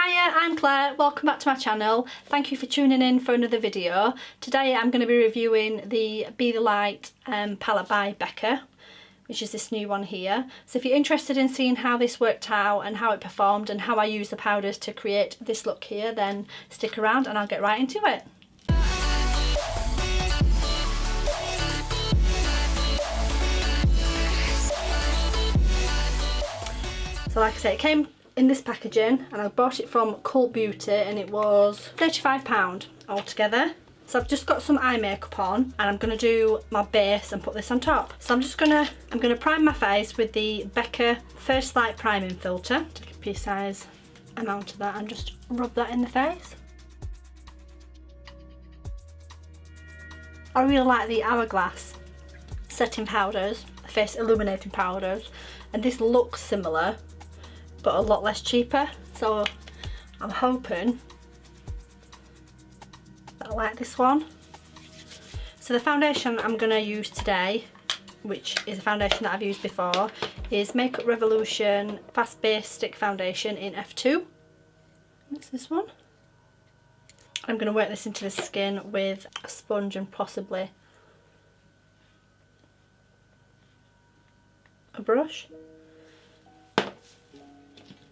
Hiya, I'm Claire, welcome back to my channel. Thank you for tuning in for another video. Today I'm going to be reviewing the Be A Light palette by Becca, which is this new one here. So if you're interested in seeing how this worked out and how it performed and how I use the powders to create this look here, then stick around and I'll get right into it. So like I say, it came in this packaging and I bought it from Cult Beauty and it was £35 altogether. So I've just got some eye makeup on and I'm going to do my base and put this on top. So I'm going to prime my face with the Becca First Light Priming Filter. Take a pea size amount of that and just rub that in the face. I really like the Hourglass setting powders, face illuminating powders, and this looks similar but a lot less cheaper, so I'm hoping that I like this one. So the foundation I'm going to use today, which is a foundation that I've used before, is Makeup Revolution Fast Base Stick Foundation in F2. That's this one. I'm going to work this into the skin with a sponge and possibly a brush.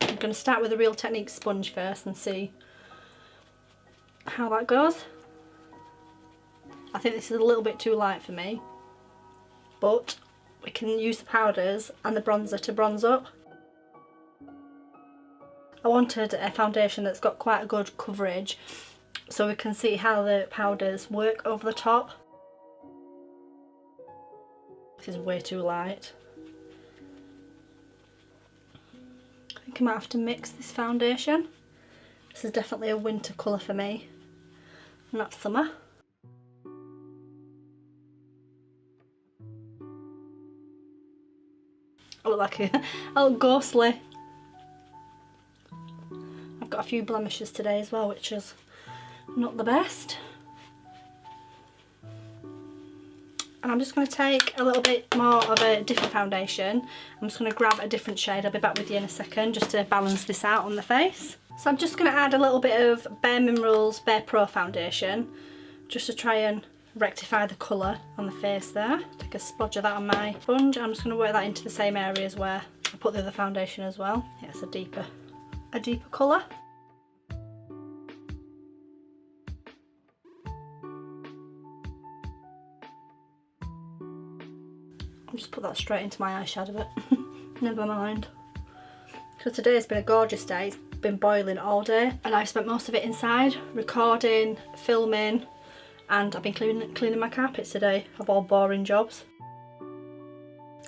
I'm going to start with a Real Technique sponge first and see how that goes. I think this is a little bit too light for me, but we can use the powders and the bronzer to bronze up. I wanted a foundation that's got quite a good coverage so we can see how the powders work over the top. This is way too light. I think I might have to mix this foundation. This is definitely a winter colour for me, not summer. I look like I look ghostly. I've got a few blemishes today as well, which is not the best. And I'm just going to take a little bit more of a different foundation. I'm just going to grab a different shade. I'll be back with you in a second just to balance this out on the face. So I'm just going to add a little bit of Bare Minerals Bare Pro foundation just to try and rectify the colour on the face there. Take a splodge of that on my sponge. I'm just going to work that into the same areas where I put the other foundation as well. Yeah, it's a deeper colour. I'll just put that straight into my eyeshadow bit. Never mind. Because today has been a gorgeous day. It's been boiling all day and I've spent most of it inside, recording, filming, and I've been cleaning my carpets today of all boring jobs.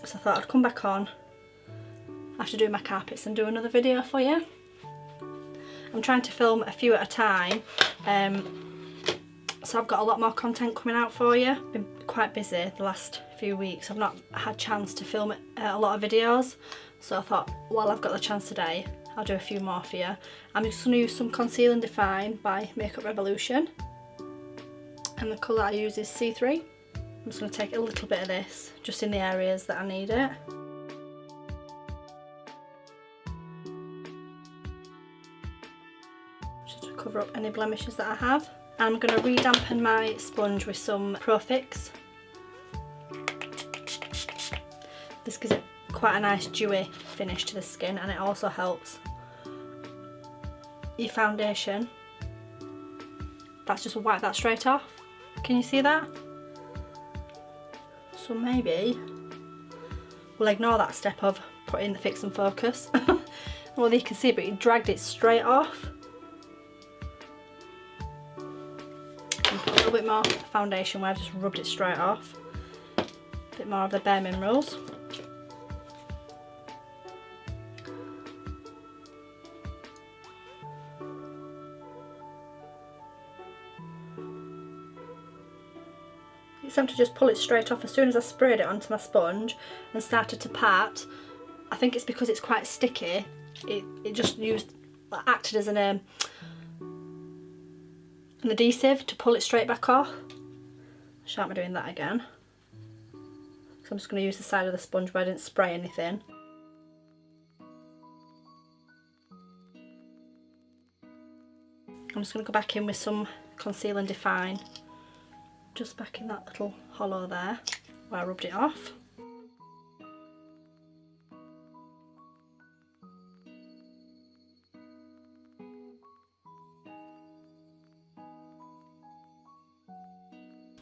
So I thought I'd come back on after doing my carpets and do another video for you. I'm trying to film a few at a time, so I've got a lot more content coming out for you. Been quite busy the last few weeks. I've not had a chance to film a lot of videos, so I thought while I've got the chance today I'll do a few more for you. I'm just going to use some Conceal and Define by Makeup Revolution, and the colour I use is C3. I'm just going to take a little bit of this just in the areas that I need it. Just to cover up any blemishes that I have. And I'm going to re-dampen my sponge with some Pro Fix. This gives it quite a nice dewy finish to the skin, and it also helps your foundation. That's just wipe that straight off. Can you see that? So maybe we'll ignore that step of putting the Fix and Focus. Well, you can see, but it dragged it straight off. And put a little bit more foundation where I've just rubbed it straight off. A bit more of the Bare Minerals. It's time to just pull it straight off. As soon as I sprayed it onto my sponge and started to pat, I think it's because it's quite sticky, it just acted as an adhesive to pull it straight back off. I shan't be doing that again. So I'm just going to use the side of the sponge where I didn't spray anything. I'm just going to go back in with some Conceal and Define, just back in that little hollow there where I rubbed it off.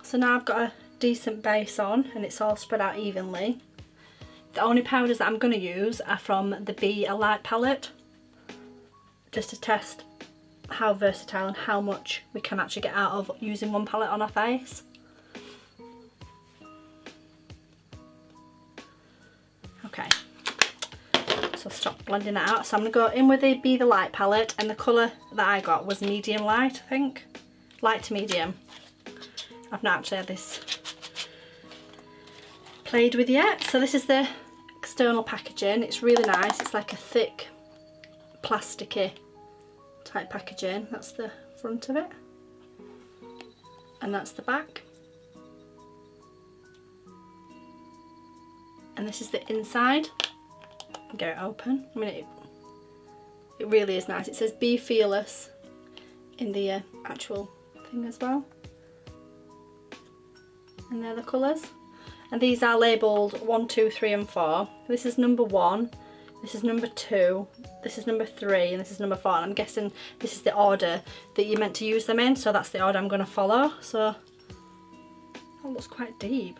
So now I've got a decent base on and it's all spread out evenly. The only powders that I'm going to use are from the Be A Light palette, just to test how versatile and how much we can actually get out of using one palette on our face. Okay, so stop blending that out. So I'm going to go in with the Be The Light palette, and the colour that I got was medium light, I think. Light to medium. I've not actually had this played with yet. So this is the external packaging. It's really nice. It's like a thick plasticky type packaging. That's the front of it, and that's the back, and this is the inside. Get it open. I mean, it really is nice. It says Be Fearless in the actual thing as well, and they're the colours, and these are labelled 1, 2, 3 and 4. This is number 1, this is number 2, this is number 3, and this is number 4, and I'm guessing this is the order that you're meant to use them in, so that's the order I'm going to follow. So that looks quite deep.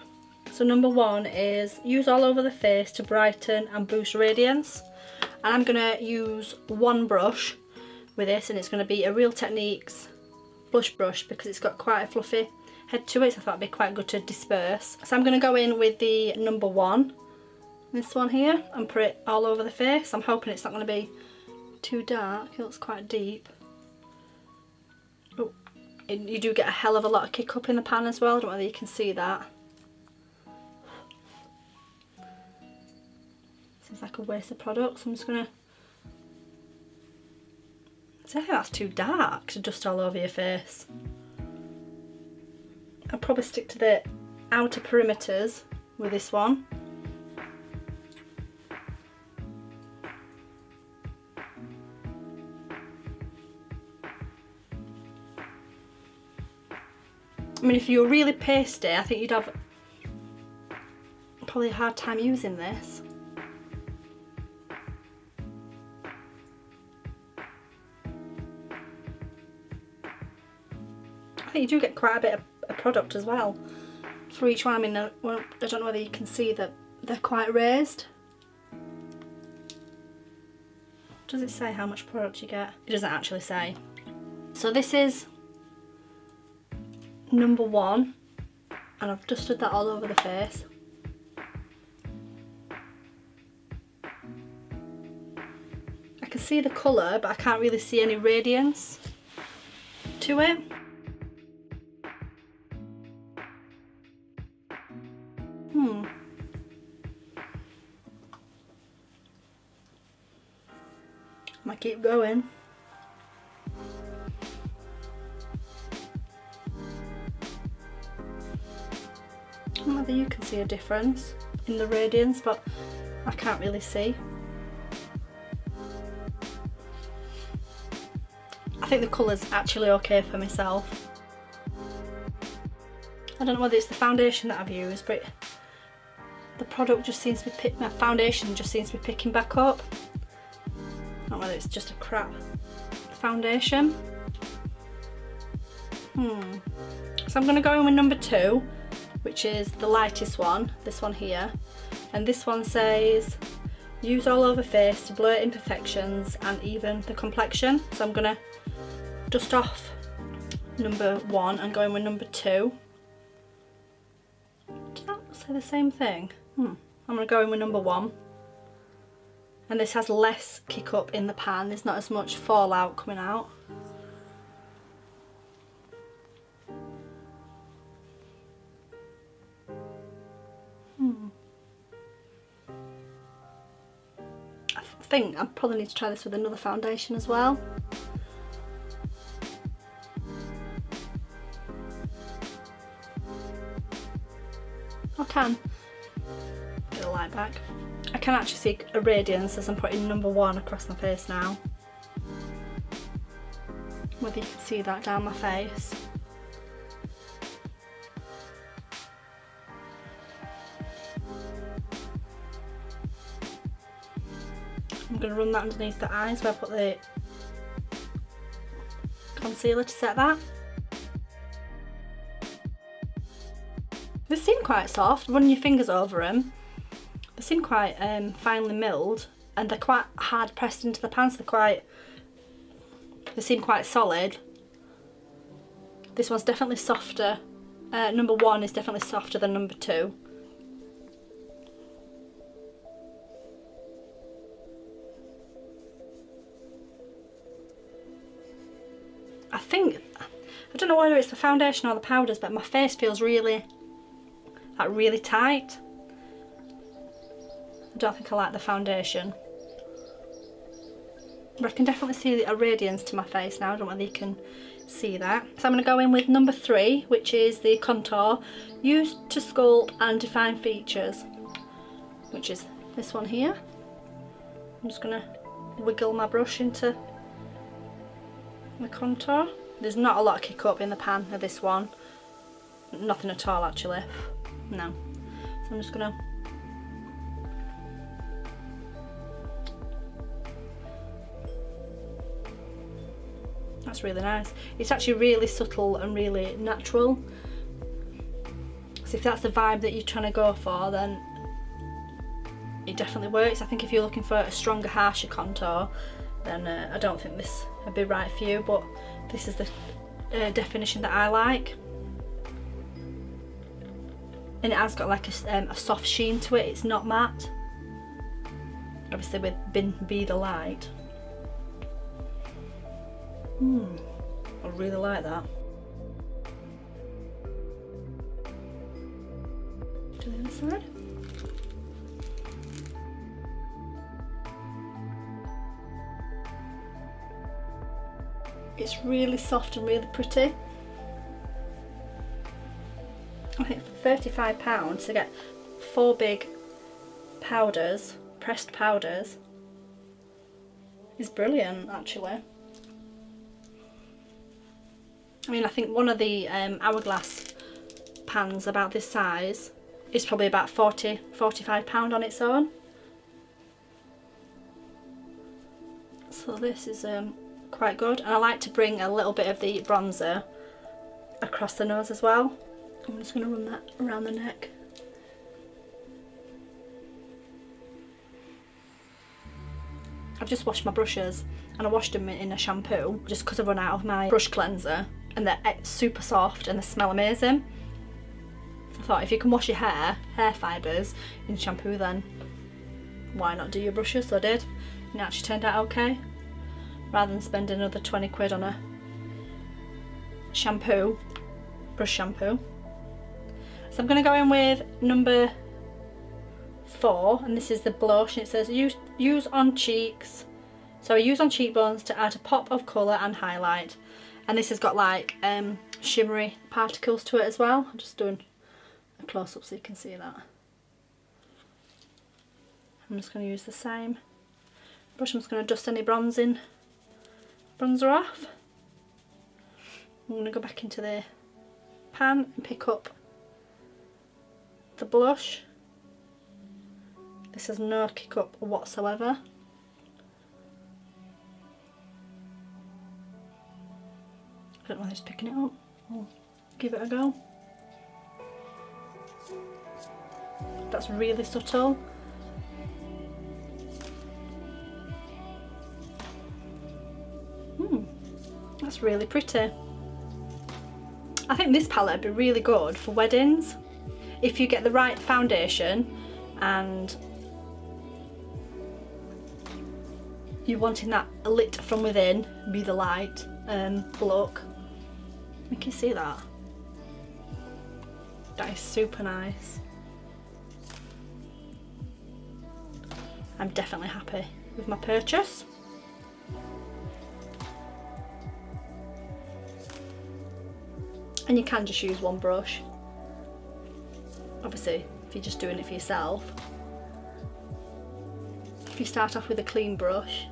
So number 1 is use all over the face to brighten and boost radiance, and I'm going to use one brush with this, and it's going to be a Real Techniques blush brush because it's got quite a fluffy head to it, so I thought it'd be quite good to disperse. So I'm going to go in with the number 1, this one here, and put it all over the face. I'm hoping it's not going to be too dark. It looks quite deep. Oh, you do get a hell of a lot of kick up in the pan as well. I don't know whether you can see that. Seems like a waste of product, so I'm just going to... I think that's too dark to dust all over your face. I'll probably stick to the outer perimeters with this one. I mean, if you were really pasty, I think you'd have probably a hard time using this. I think you do get quite a bit of product as well for each one. I mean, well, I don't know whether you can see that they're quite raised. Does it say how much product you get? It doesn't actually say. So this is number 1, and I've dusted that all over the face. I can see the colour, but I can't really see any radiance to it. I might keep going. I don't know whether you can see a difference in the radiance, but I can't really see. I think the colour's actually okay for myself. I don't know whether it's the foundation that I've used, but the product just seems to be my foundation just seems to be picking back up. I don't know whether it's just a crap foundation. So I'm going to go in with number 2, which is the lightest one, this one here, and this one says use all over face to blur imperfections and even the complexion. So I'm going to dust off number 1 and go in with number 2. Did that say the same thing? I'm going to go in with number 1. And this has less kick up in the pan, there's not as much fallout coming out. I think I probably need to try this with another foundation as well. I can get the light back. I can actually see a radiance as I'm putting number 1 across my face now. whether you can see that down my face. I'm going to run that underneath the eyes where I put the concealer to set that. They seem quite soft. Running your fingers over them, they seem quite finely milled, and they're quite hard pressed into the pan, so they seem quite solid. This one's definitely softer. Number 1 is definitely softer than number 2. I don't know whether it's the foundation or the powders, but my face feels really tight. I don't think I like the foundation. But I can definitely see a radiance to my face now. I don't know whether you can see that. So I'm going to go in with number 3, which is the contour used to sculpt and define features, which is this one here. I'm just going to wiggle my brush into the contour. There's not a lot of kick up in the pan of this one. Nothing at all actually. No. So I'm just going to that's really nice. It's actually really subtle and really natural. So if that's the vibe that you're trying to go for, then it definitely works. I think if you're looking for a stronger, harsher contour, then I don't think this would be right for you, but this is the definition that I like. And it has got like a soft sheen to it, it's not matte. Obviously with Be The Light. I really like that. To the other side. It's really soft and really pretty. I think for £35 to get 4 big powders, pressed powders, is brilliant actually. I mean, I think one of the Hourglass pans about this size is probably about £45 on its own. So this is quite good, and I like to bring a little bit of the bronzer across the nose as well. I'm just going to run that around the neck. I've just washed my brushes, and I washed them in a shampoo just because I've run out of my brush cleanser, and they're super soft and they smell amazing. I thought if you can wash your hair fibres in shampoo, then why not do your brushes? So I did, and it actually turned out okay, rather than spend another 20 quid on a shampoo, brush shampoo. So I'm going to go in with number 4, and this is the blush, and it says use on cheeks. So I use on cheekbones to add a pop of colour and highlight. And this has got like shimmery particles to it as well. I'm just doing a close up so you can see that. I'm just going to use the same brush. I'm just going to dust any bronzer off. I'm going to go back into the pan and pick up the blush. This has no kick up whatsoever. I don't know whether it's picking it up. I'll give it a go. That's really subtle. That's really pretty. I think this palette would be really good for weddings. If you get the right foundation and you're wanting that lit from within, Be The Light look. You can see that. That is super nice. I'm definitely happy with my purchase. And you can just use one brush. Obviously, if you're just doing it for yourself. If you start off with a clean brush,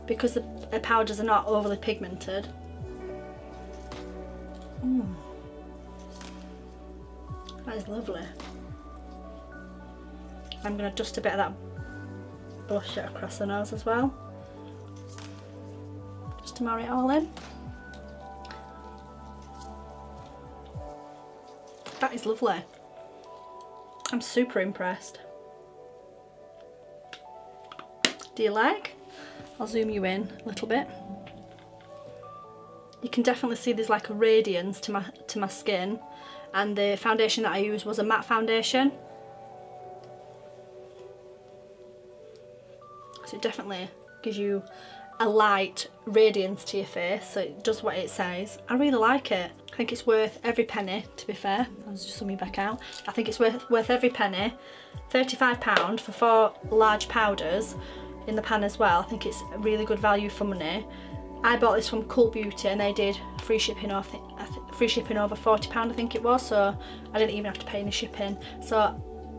because the the powders are not overly pigmented. That is lovely. I'm going to dust a bit of that blush across the nose as well, just to marry it all in. That is lovely. I'm super impressed. Do you like? I'll zoom you in a little bit. You can definitely see there's like a radiance to my skin, and the foundation that I used was a matte foundation. So it definitely gives you a light radiance to your face, so it does what it says. I really like it. I think it's worth every penny, to be fair. I'll just zoom you back out. I think it's worth every penny. £35 for 4 large powders in the pan as well. I think it's a really good value for money. I bought this from Cult Beauty and they did free shipping over £40 I think it was, so I didn't even have to pay any shipping. So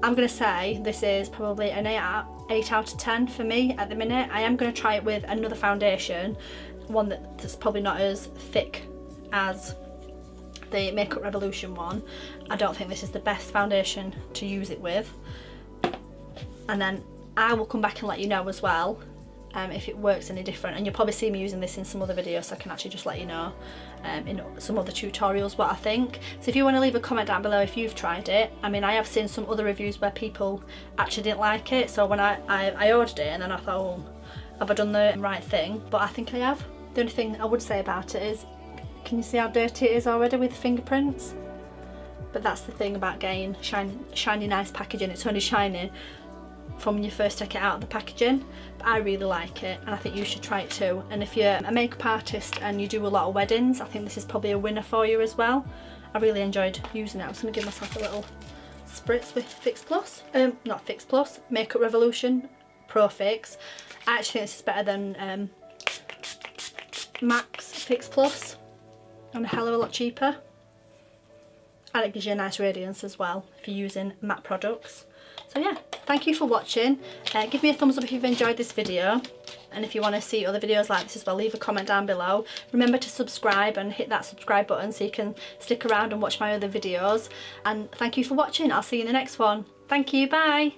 I'm going to say this is probably an 8 out of 10 for me at the minute. I am going to try it with another foundation, one that's probably not as thick as the Makeup Revolution one. I don't think this is the best foundation to use it with, and then I will come back and let you know as well if it works any different, and you'll probably see me using this in some other videos, so I can actually just let you know in some other tutorials what I think. So if you want to leave a comment down below if you've tried it. I mean, I have seen some other reviews where people actually didn't like it, so when I ordered it and then I thought, oh, have I done the right thing? But I think I have. The only thing I would say about it is, can you see how dirty it is already with fingerprints? But that's the thing about getting shiny nice packaging. It's only shiny from when you first take it out of the packaging, but I really like it and I think you should try it too. And if you're a makeup artist and you do a lot of weddings, I think this is probably a winner for you as well. I really enjoyed using it. I was going to give myself a little spritz with Fix Plus, not Fix Plus, Makeup Revolution Pro Fix. I actually think this is better than MAC's Fix Plus, and a hell of a lot cheaper, and it gives you a nice radiance as well if you're using matte products. So yeah, thank you for watching. Give me a thumbs up if you've enjoyed this video, and if you want to see other videos like this as well, leave a comment down below. Remember to subscribe and hit that subscribe button so you can stick around and watch my other videos. And thank you for watching. I'll see you in the next one. Thank you, bye.